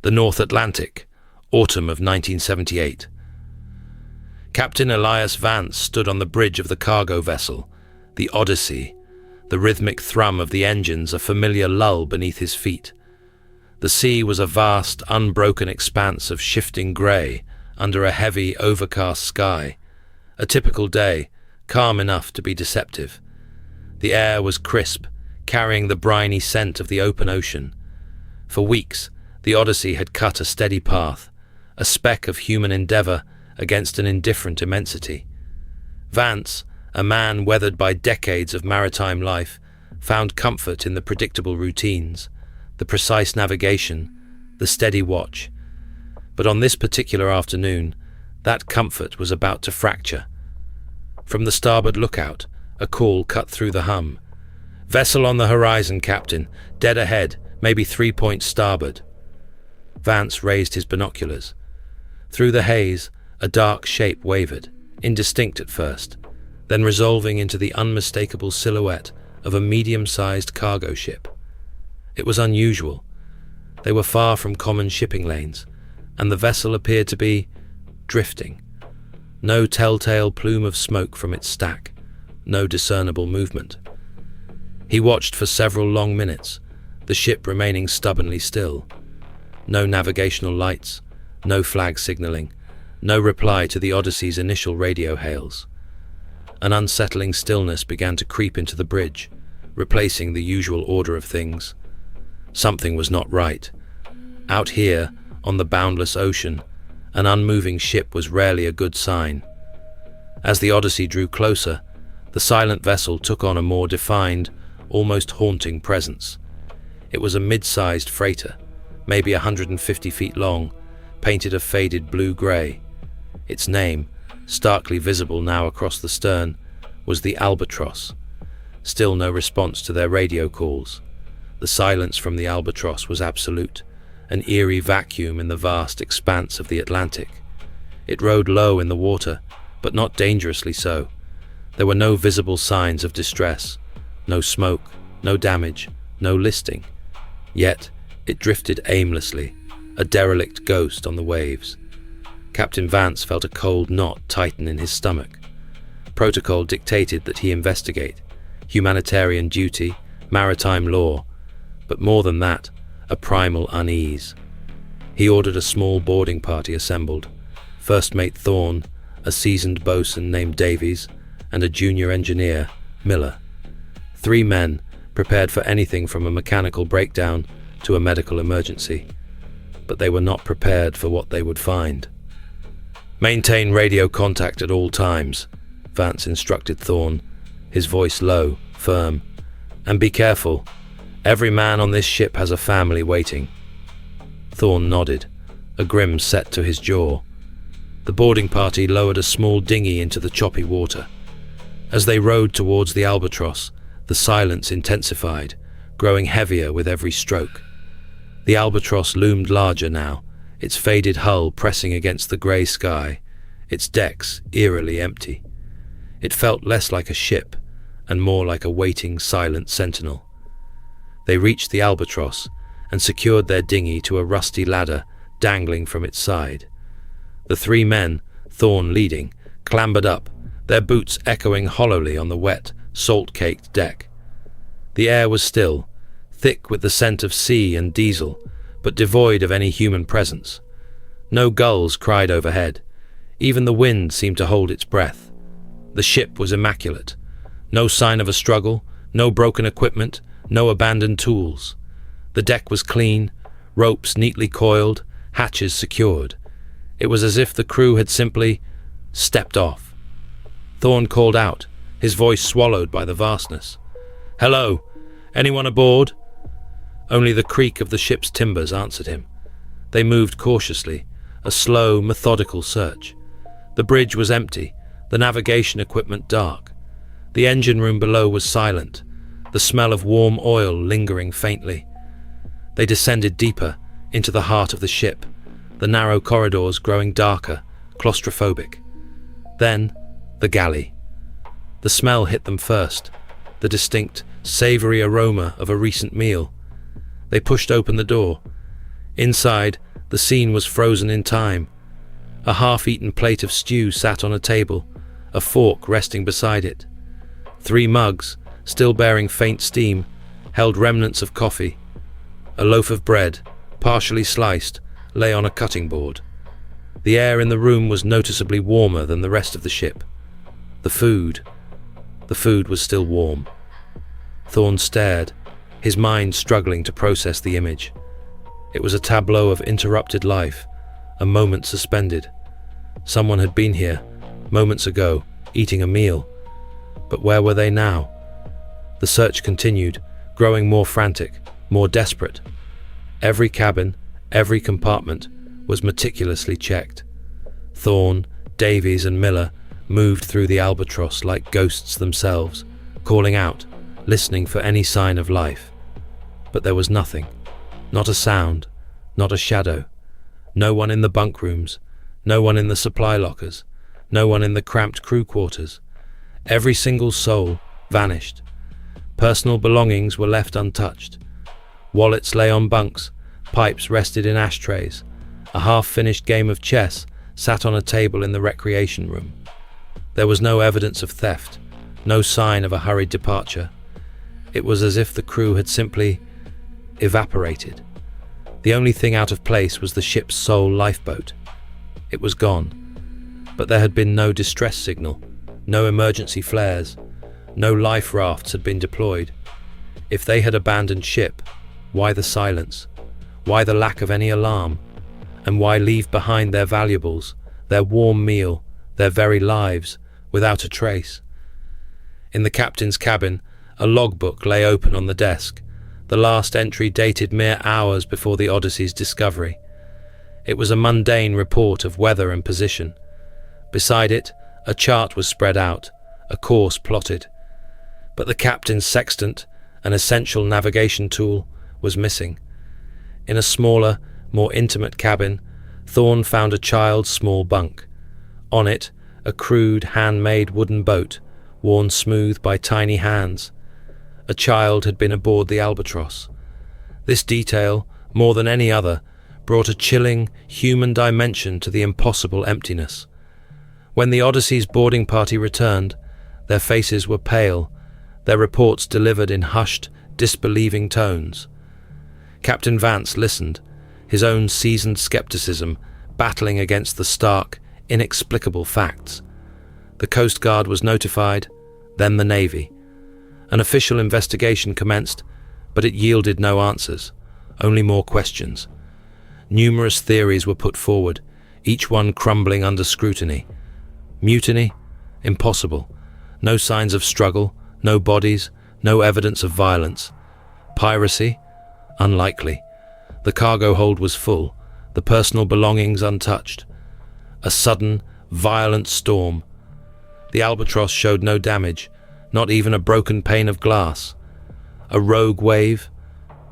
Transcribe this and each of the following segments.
the North Atlantic, autumn of 1978. Captain Elias Vance stood on the bridge of the cargo vessel, the Odyssey, the rhythmic thrum of the engines a familiar lull beneath his feet. The sea was a vast, unbroken expanse of shifting grey under a heavy, overcast sky. A typical day, calm enough to be deceptive. The air was crisp, carrying the briny scent of the open ocean. For weeks, the Odyssey had cut a steady path, a speck of human endeavour against an indifferent immensity. Vance, a man weathered by decades of maritime life, found comfort in the predictable routines, the precise navigation, the steady watch. But on this particular afternoon, that comfort was about to fracture. From the starboard lookout, a call cut through the hum. "Vessel on the horizon, Captain. Dead ahead, maybe 3 points starboard." Vance raised his binoculars. Through the haze, a dark shape wavered, indistinct at first, then resolving into the unmistakable silhouette of a medium-sized cargo ship. It was unusual. They were far from common shipping lanes, and the vessel appeared to be drifting. No telltale plume of smoke from its stack, no discernible movement. He watched for several long minutes, the ship remaining stubbornly still. No navigational lights, no flag signalling, no reply to the Odyssey's initial radio hails. An unsettling stillness began to creep into the bridge, replacing the usual order of things. Something was not right. Out here, on the boundless ocean, an unmoving ship was rarely a good sign. As the Odyssey drew closer, the silent vessel took on a more defined, almost haunting presence. It was a mid-sized freighter, maybe 150 feet long, painted a faded blue-grey. Its name, starkly visible now across the stern, was the Albatross. Still no response to their radio calls. The silence from the Albatross was absolute, an eerie vacuum in the vast expanse of the Atlantic. It rode low in the water, but not dangerously so. There were no visible signs of distress, no smoke, no damage, no listing. Yet, it drifted aimlessly, a derelict ghost on the waves. Captain Vance felt a cold knot tighten in his stomach. Protocol dictated that he investigate, humanitarian duty, maritime law, but more than that, a primal unease. He ordered a small boarding party assembled. First Mate Thorne, a seasoned boatswain named Davies, and a junior engineer, Miller. 3 men, prepared for anything from a mechanical breakdown to a medical emergency. But they were not prepared for what they would find. "Maintain radio contact at all times," Vance instructed Thorne, his voice low, firm. "And be careful. Every man on this ship has a family waiting." Thorne nodded, a grin set to his jaw. The boarding party lowered a small dinghy into the choppy water. As they rowed towards the Albatross, the silence intensified, growing heavier with every stroke. The Albatross loomed larger now, its faded hull pressing against the grey sky, its decks eerily empty. It felt less like a ship, and more like a waiting, silent sentinel. They reached the Albatross and secured their dinghy to a rusty ladder dangling from its side. The 3 men, Thorne leading, clambered up, their boots echoing hollowly on the wet, salt-caked deck. The air was still, thick with the scent of sea and diesel, but devoid of any human presence. No gulls cried overhead. Even the wind seemed to hold its breath. The ship was immaculate. No sign of a struggle, no broken equipment, no abandoned tools. The deck was clean, ropes neatly coiled, hatches secured. It was as if the crew had simply stepped off. Thorne called out, his voice swallowed by the vastness. "Hello, anyone aboard?" Only the creak of the ship's timbers answered him. They moved cautiously, a slow, methodical search. The bridge was empty, the navigation equipment dark. The engine room below was silent, the smell of warm oil lingering faintly. They descended deeper, into the heart of the ship, the narrow corridors growing darker, claustrophobic. Then, the galley. The smell hit them first, the distinct, savoury aroma of a recent meal. They pushed open the door. Inside, The scene was frozen in time. A half-eaten plate of stew sat on a table, a fork resting beside it. 3 mugs, still bearing faint steam, held remnants of coffee. A loaf of bread, partially sliced, lay on a cutting board. The air in the room was noticeably warmer than the rest of the ship. The food was still warm. Thorne stared, his mind struggling to process the image. It was a tableau of interrupted life, a moment suspended. Someone had been here, moments ago, eating a meal. But where were they now? The search continued, growing more frantic, more desperate. Every cabin, every compartment was meticulously checked. Thorne, Davies and Miller moved through the Albatross like ghosts themselves, calling out, listening for any sign of life. But there was nothing. Not a sound, not a shadow. No one in the bunk rooms, no one in the supply lockers, no one in the cramped crew quarters. Every single soul vanished. Personal belongings were left untouched. Wallets lay on bunks, pipes rested in ashtrays. A half-finished game of chess sat on a table in the recreation room. There was no evidence of theft, no sign of a hurried departure. It was as if the crew had simply evaporated. The only thing out of place was the ship's sole lifeboat. It was gone, but there had been no distress signal, no emergency flares, no life rafts had been deployed. If they had abandoned ship, why the silence? Why the lack of any alarm? And why leave behind their valuables, their warm meal, their very lives, without a trace? In the captain's cabin, a logbook lay open on the desk, the last entry dated mere hours before the Odyssey's discovery. It was a mundane report of weather and position. Beside it, a chart was spread out, a course plotted. But the captain's sextant, an essential navigation tool, was missing. In a smaller, more intimate cabin, Thorne found a child's small bunk. On it, a crude, handmade wooden boat, worn smooth by tiny hands. A child had been aboard the Albatross. This detail, more than any other, brought a chilling, human dimension to the impossible emptiness. When the Odyssey's boarding party returned, their faces were pale, their reports delivered in hushed, disbelieving tones. Captain Vance listened, his own seasoned skepticism battling against the stark, inexplicable facts. The Coast Guard was notified, then the Navy. An official investigation commenced, but it yielded no answers, only more questions. Numerous theories were put forward, each one crumbling under scrutiny. Mutiny? Impossible. No signs of struggle, no bodies, no evidence of violence. Piracy? Unlikely. The cargo hold was full, the personal belongings untouched. A sudden, violent storm. The Albatross showed no damage, not even a broken pane of glass. A rogue wave?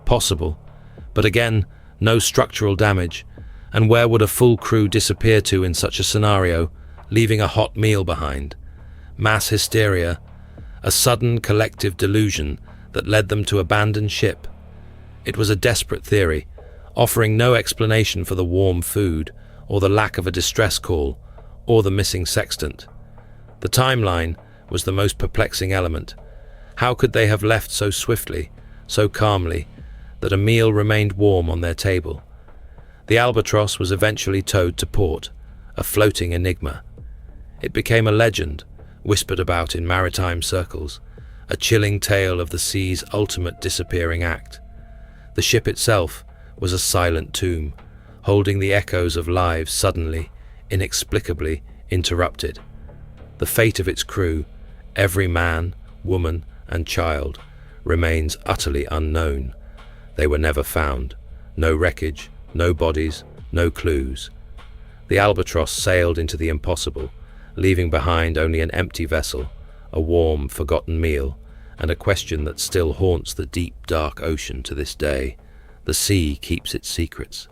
Possible. But again, no structural damage. And where would a full crew disappear to in such a scenario, leaving a hot meal behind? Mass hysteria, a sudden collective delusion that led them to abandon ship. It was a desperate theory, offering no explanation for the warm food, or the lack of a distress call, or the missing sextant. The timeline was the most perplexing element. How could they have left so swiftly, so calmly, that a meal remained warm on their table? The Albatross was eventually towed to port, a floating enigma. It became a legend, whispered about in maritime circles, a chilling tale of the sea's ultimate disappearing act. The ship itself was a silent tomb, holding the echoes of lives suddenly, inexplicably interrupted. The fate of its crew, every man, woman, and child, remains utterly unknown. They were never found. No wreckage, no bodies, no clues. The Albatross sailed into the impossible, leaving behind only an empty vessel, a warm, forgotten meal, and a question that still haunts the deep, dark ocean to this day. The sea keeps its secrets.